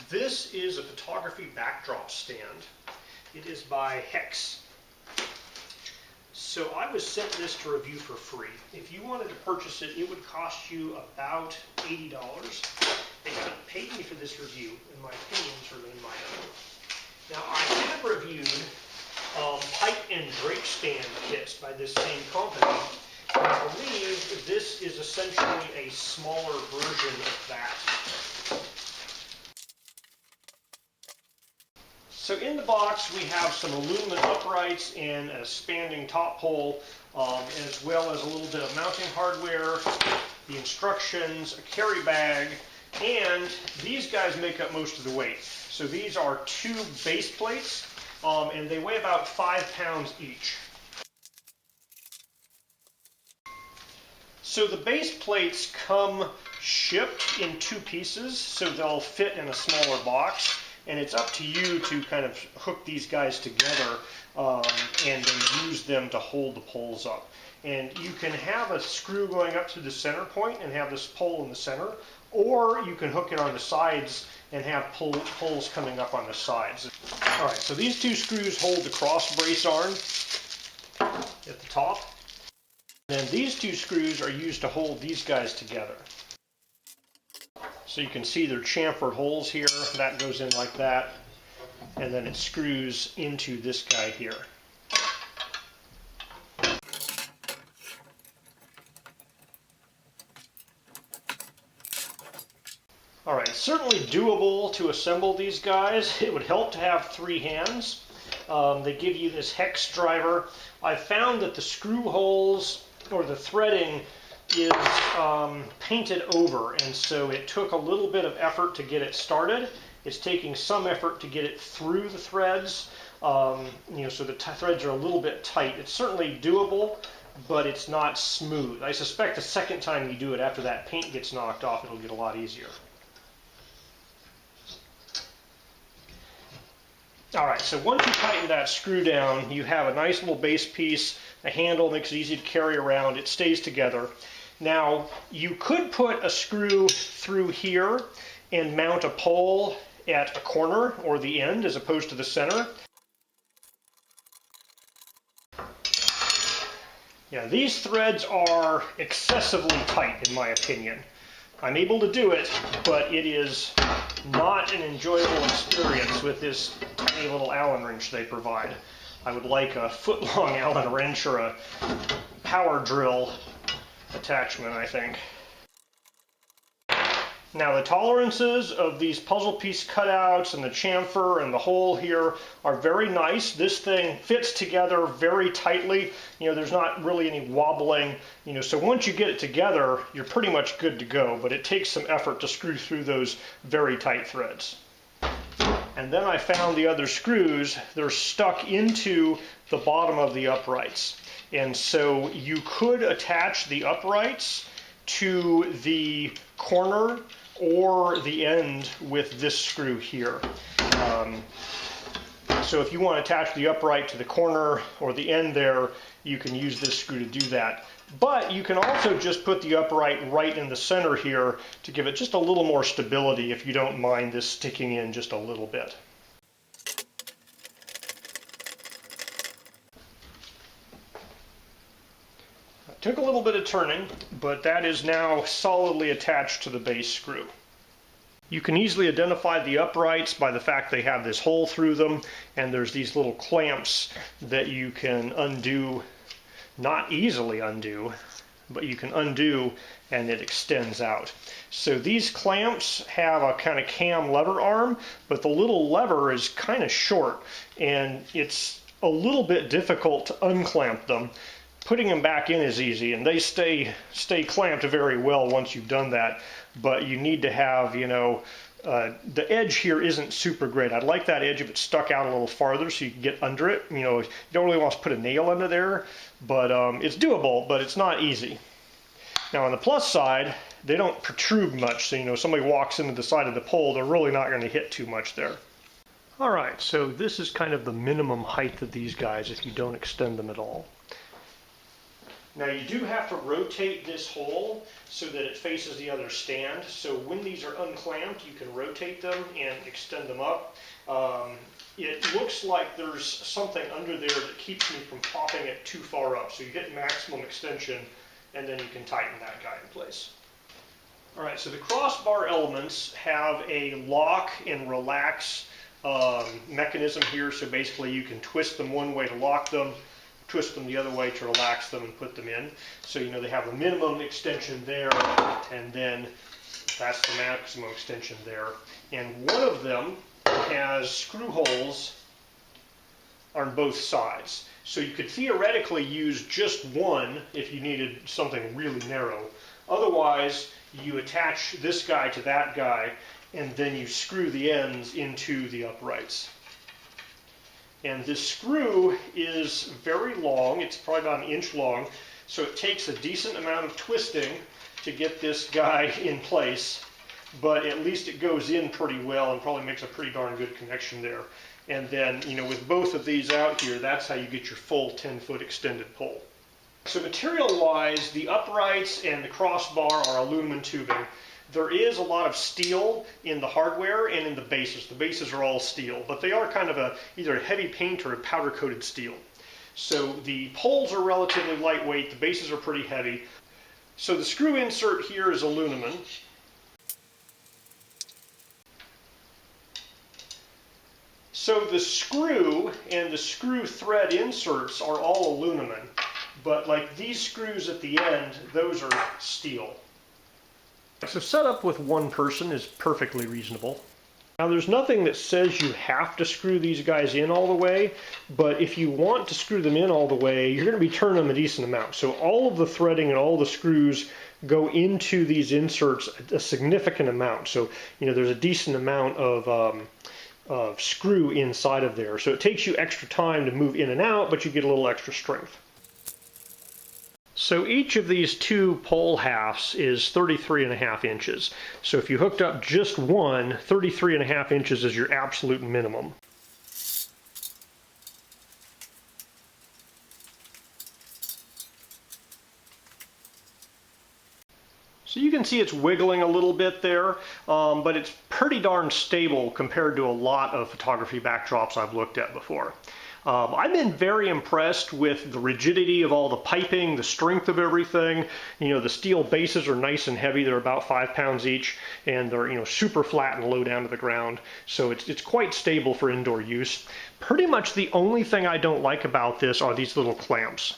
This is a photography backdrop stand. It is by Hecis. So I was sent this to review for free. If you wanted to purchase it, it would cost you about $80. They haven't paid me for this review, in my opinion, certainly in my own. Now I have reviewed pipe-and-drape stand kits by this same company. And I believe this is essentially a smaller version of that. So in the box we have some aluminum uprights and a expanding top pole, as well as a little bit of mounting hardware, the instructions, a carry bag, and these guys make up most of the weight. So these are 2 base plates, and they weigh about 5 pounds each. So the base plates come shipped in 2 pieces, so they'll fit in a smaller box. And it's up to you to kind of hook these guys together and then use them to hold the poles up. And you can have a screw going up to the center point and have this pole in the center, or you can hook it on the sides and have poles coming up on the sides. All right, so these 2 screws hold the cross brace arm at the top. And then these 2 screws are used to hold these guys together. So you can see they're chamfered holes here. That goes in like that. And then it screws into this guy here. Alright, certainly doable to assemble these guys. It would help to have 3 hands. They give you this hex driver. I found that the screw holes, or the threading, is painted over, and so it took a little bit of effort to get it started. It's taking some effort to get it through the threads, so the threads are a little bit tight. It's certainly doable, but it's not smooth. I suspect the second time you do it, after that paint gets knocked off, it'll get a lot easier. Alright, so once you tighten that screw down, you have a nice little base piece. A handle makes it easy to carry around. It stays together. Now, you could put a screw through here and mount a pole at a corner or the end as opposed to the center. Yeah, these threads are excessively tight in my opinion. I'm able to do it, but it is not an enjoyable experience with this tiny little Allen wrench they provide. I would like a foot-long Allen wrench or a power drill attachment, I think. Now the tolerances of these puzzle piece cutouts and the chamfer and the hole here are very nice. This thing fits together very tightly. There's not really any wobbling. So once you get it together, you're pretty much good to go, but it takes some effort to screw through those very tight threads. And then I found the other screws. They're stuck into the bottom of the uprights. And so you could attach the uprights to the corner or the end with this screw here. So if you want to attach the upright to the corner or the end there, you can use this screw to do that. But you can also just put the upright right in the center here to give it just a little more stability if you don't mind this sticking in just a little bit. It took a little bit of turning, but that is now solidly attached to the base screw. You can easily identify the uprights by the fact they have this hole through them, and there's these little clamps that you can undo. Not easily undo, but you can undo and it extends out. So these clamps have a kind of cam lever arm, but the little lever is kind of short and it's a little bit difficult to unclamp them. Putting them back in is easy, and they stay clamped very well once you've done that, but you need to have, the edge here isn't super great. I'd like that edge if it stuck out a little farther so you can get under it. You don't really want to put a nail under there, but it's doable, but it's not easy. Now on the plus side, they don't protrude much, so somebody walks into the side of the pole, they're really not going to hit too much there. Alright, so this is kind of the minimum height of these guys if you don't extend them at all. Now you do have to rotate this hole so that it faces the other stand. So when these are unclamped, you can rotate them and extend them up. It looks like there's something under there that keeps me from popping it too far up. So you hit maximum extension and then you can tighten that guy in place. All right, so the crossbar elements have a lock and relax mechanism here. So basically you can twist them one way to lock them, twist them the other way to relax them and put them in. So you know they have a minimum extension there, and then that's the maximum extension there. And one of them has screw holes on both sides. So you could theoretically use just one if you needed something really narrow. Otherwise, you attach this guy to that guy, and then you screw the ends into the uprights. And this screw is very long. It's probably about 1 inch long. So it takes a decent amount of twisting to get this guy in place. But at least it goes in pretty well and probably makes a pretty darn good connection there. And then, you know, with both of these out here, that's how you get your full 10-foot extended pole. So material-wise, the uprights and the crossbar are aluminum tubing. There is a lot of steel in the hardware and in the bases. The bases are all steel, but they are kind of either a heavy paint or a powder-coated steel. So the poles are relatively lightweight, the bases are pretty heavy. So the screw insert here is aluminum. So the screw and the screw thread inserts are all aluminum, but like these screws at the end, those are steel. So setup with one person is perfectly reasonable. Now there's nothing that says you have to screw these guys in all the way, but if you want to screw them in all the way, you're going to be turning them a decent amount. So all of the threading and all the screws go into these inserts a significant amount. So, you know, there's a decent amount of screw inside of there. So it takes you extra time to move in and out, but you get a little extra strength. So each of these two pole halves is 33.5 inches. So if you hooked up just one, 33.5 inches is your absolute minimum. So you can see it's wiggling a little bit there, but it's pretty darn stable compared to a lot of photography backdrops I've looked at before. I've been very impressed with the rigidity of all the piping, the strength of everything. You know, the steel bases are nice and heavy. They're about 5 pounds each, and they're, you know, super flat and low down to the ground. So it's quite stable for indoor use. Pretty much the only thing I don't like about this are these little clamps.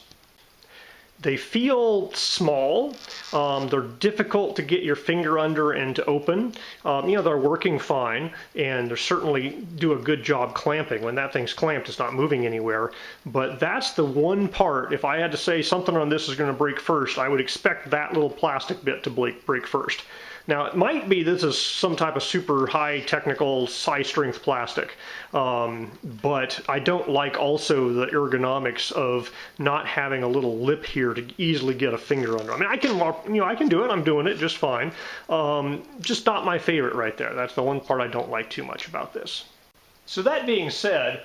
They feel small, they're difficult to get your finger under and to open. You know, they're working fine, and they certainly do a good job clamping. When that thing's clamped, it's not moving anywhere. But that's the one part, if I had to say something on this is going to break first, I would expect that little plastic bit to break first. Now, it might be this is some type of super high technical, high strength plastic, but I don't like also the ergonomics of not having a little lip here to easily get a finger under. I mean, I can do it. I'm doing it just fine. Just not my favorite right there. That's the one part I don't like too much about this. So that being said,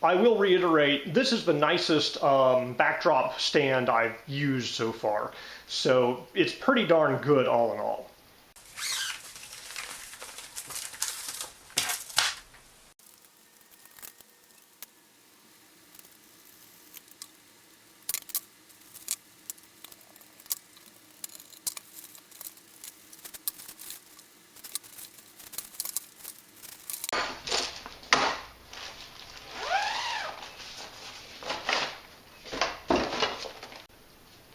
I will reiterate, this is the nicest backdrop stand I've used so far. So it's pretty darn good all in all.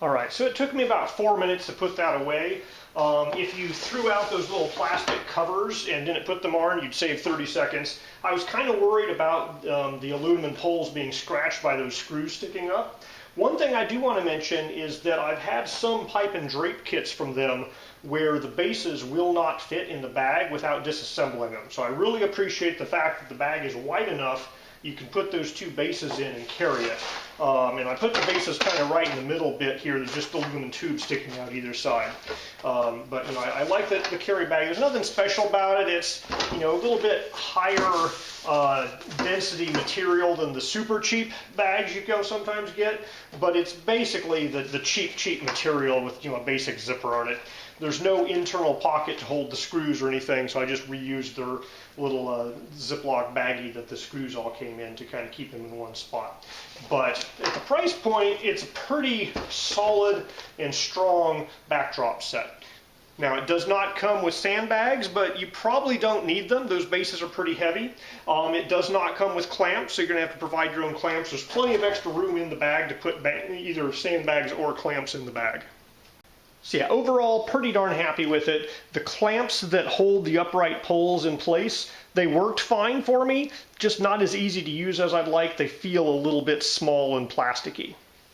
Alright, so it took me about 4 minutes to put that away. If you threw out those little plastic covers and didn't put them on, you'd save 30 seconds. I was kind of worried about the aluminum poles being scratched by those screws sticking up. One thing I do want to mention is that I've had some pipe and drape kits from them where the bases will not fit in the bag without disassembling them. So I really appreciate the fact that the bag is wide enough you can put those two bases in and carry it. And I put the bases kind of right in the middle bit here. There's just aluminum tubes sticking out either side. But you know, I like the carry bag. There's nothing special about it. It's, you know, a little bit higher density material than the super cheap bags you can sometimes get, but it's basically the cheap material with, you know, a basic zipper on it. There's no internal pocket to hold the screws or anything, so I just reused their little Ziploc baggie that the screws all came in to kind of keep them in one spot. But at the price point, it's a pretty solid and strong backdrop set. Now, it does not come with sandbags, but you probably don't need them. Those bases are pretty heavy. It does not come with clamps, so you're going to have to provide your own clamps. There's plenty of extra room in the bag to put either sandbags or clamps in the bag. So yeah, overall, pretty darn happy with it. The clamps that hold the upright poles in place, they worked fine for me, just not as easy to use as I'd like. They feel a little bit small and plasticky.